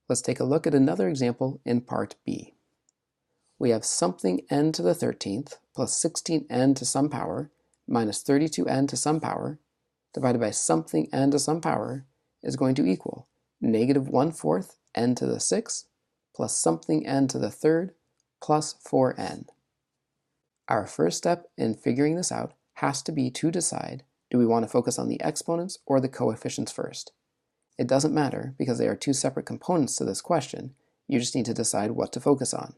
Let's take a look at another example in part B. We have something n to the 13th plus 16n to some power minus 32n to some power divided by something n to some power is going to equal negative 1/4 n to the 6th plus something n to the 3rd plus 4n. Our first step in figuring this out has to be to decide, do we want to focus on the exponents or the coefficients first? It doesn't matter because they are two separate components to this question. You just need to decide what to focus on.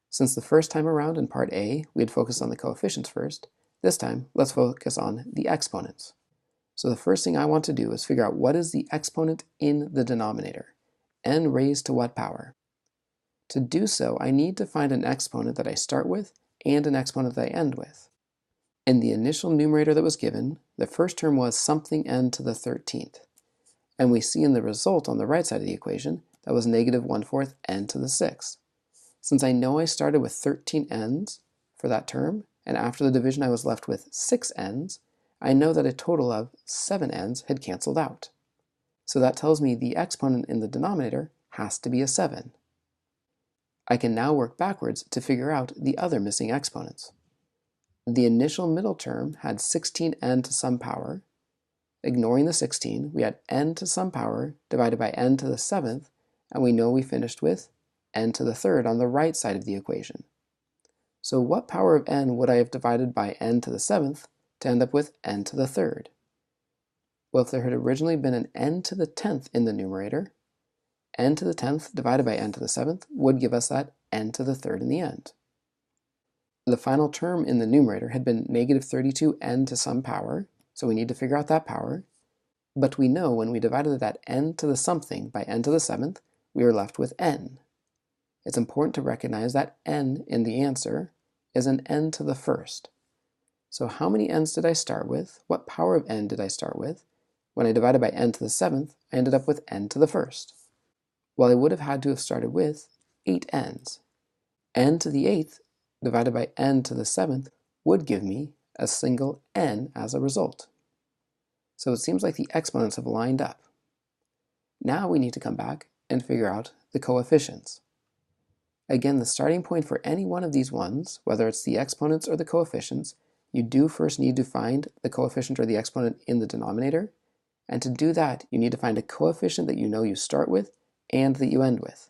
Since the first time around in part A we had focused on the coefficients first, this time let's focus on the exponents. So the first thing I want to do is figure out what is the exponent in the denominator, n raised to what power? To do so, I need to find an exponent that I start with and an exponent that I end with. In the initial numerator that was given, the first term was something n to the 13th. And we see in the result on the right side of the equation that was negative 1/4 n to the 6th. Since I know I started with 13 n's for that term, and after the division I was left with 6 n's, I know that a total of 7 n's had canceled out. So that tells me the exponent in the denominator has to be a 7. I can now work backwards to figure out the other missing exponents. The initial middle term had 16n to some power. Ignoring the 16, we had n to some power divided by n to the 7th, and we know we finished with n to the 3rd on the right side of the equation. So what power of n would I have divided by n to the 7th to end up with n to the 3rd? Well, if there had originally been an n to the 10th in the numerator, n to the 10th divided by n to the 7th would give us that n to the 3rd in the end. The final term in the numerator had been negative 32n to some power, so we need to figure out that power. But we know when we divided that n to the something by n to the 7th, we are left with n. It's important to recognize that n in the answer is an n to the 1st. So how many n's did I start with? What power of n did I start with? When I divided by n to the 7th, I ended up with n to the 1st. Well, I would have had to have started with 8 n's. N to the 8th divided by n to the 7th would give me a single n as a result. So it seems like the exponents have lined up. Now we need to come back and figure out the coefficients. Again, the starting point for any one of these ones, whether it's the exponents or the coefficients, you do first need to find the coefficient or the exponent in the denominator, and to do that you need to find a coefficient that you know you start with and that you end with.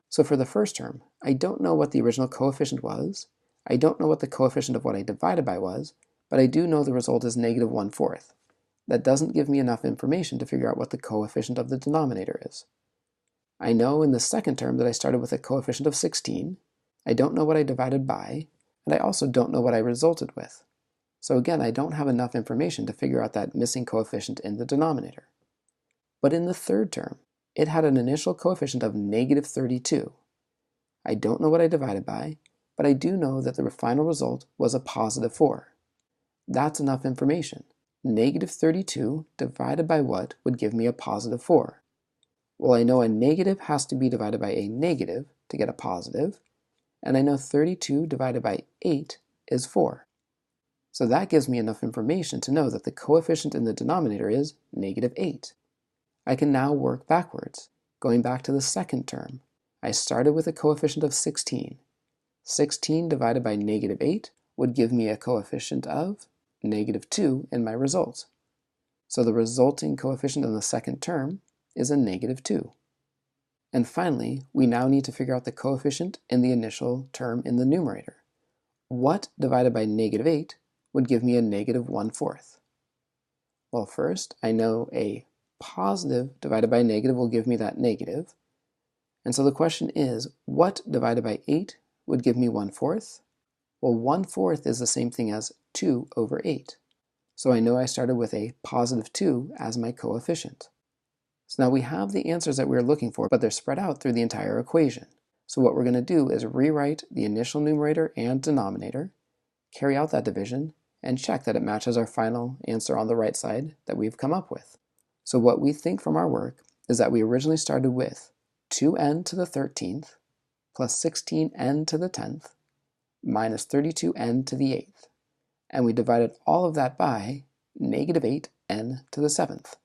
So for the first term, I don't know what the original coefficient was, I don't know what the coefficient of what I divided by was, but I do know the result is negative 1/4. That doesn't give me enough information to figure out what the coefficient of the denominator is. I know in the second term that I started with a coefficient of 16, I don't know what I divided by, and I also don't know what I resulted with. So again, I don't have enough information to figure out that missing coefficient in the denominator. But in the third term, it had an initial coefficient of negative 32. I don't know what I divided by, but I do know that the final result was a positive 4. That's enough information. Negative 32 divided by what would give me a positive 4? Well, I know a negative has to be divided by a negative to get a positive, and I know 32 divided by 8 is 4. So that gives me enough information to know that the coefficient in the denominator is negative 8. I can now work backwards. Going back to the second term, I started with a coefficient of 16. 16 divided by negative 8 would give me a coefficient of negative 2 in my result. So the resulting coefficient in the second term is a negative 2. And finally, we now need to figure out the coefficient in the initial term in the numerator. What divided by negative 8 would give me a negative 1/4? Well, first, I know a positive divided by negative will give me that negative. And so the question is, what divided by 8 would give me 1/4? Well, 1/4 is the same thing as 2 over 8. So I know I started with a positive 2 as my coefficient. So now we have the answers that we're looking for, but they're spread out through the entire equation. So what we're going to do is rewrite the initial numerator and denominator, carry out that division, and check that it matches our final answer on the right side that we've come up with. So what we think from our work is that we originally started with 2n to the 13th plus 16n to the 10th minus 32n to the 8th, and we divided all of that by negative 8n to the 7th.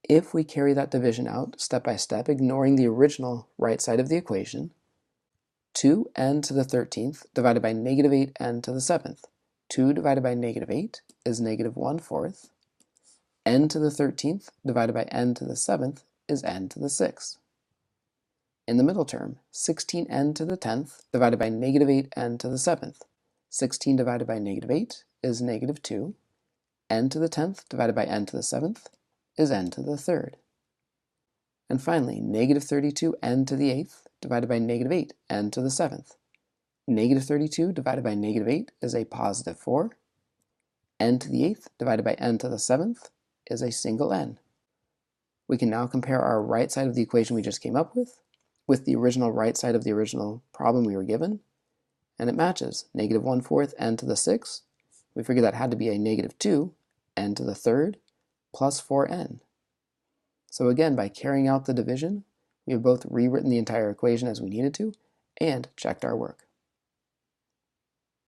if we carry that division out step by step, ignoring the original right side of the equation, 2n to the 13th divided by negative 8n to the 7th. 2 divided by negative 8 is negative 1/4. N to the 13th divided by n to the 7th is n to the 6th. In the middle term, 16n to the 10th divided by negative 8n to the 7th. 16 divided by negative 8 is negative 2. N to the 10th divided by n to the 7th is n to the 3rd. And finally, negative 32n to the 8th divided by negative 8n to the 7th. Negative 32 divided by negative 8 is a positive 4. N to the 8th divided by n to the 7th is a single n. We can now compare our right side of the equation we just came up with the original right side of the original problem we were given, and it matches. Negative 1/4 n to the 6th. We figured that had to be a negative 2, n to the 3rd, plus 4n. So again, by carrying out the division, we have both rewritten the entire equation as we needed to, and checked our work.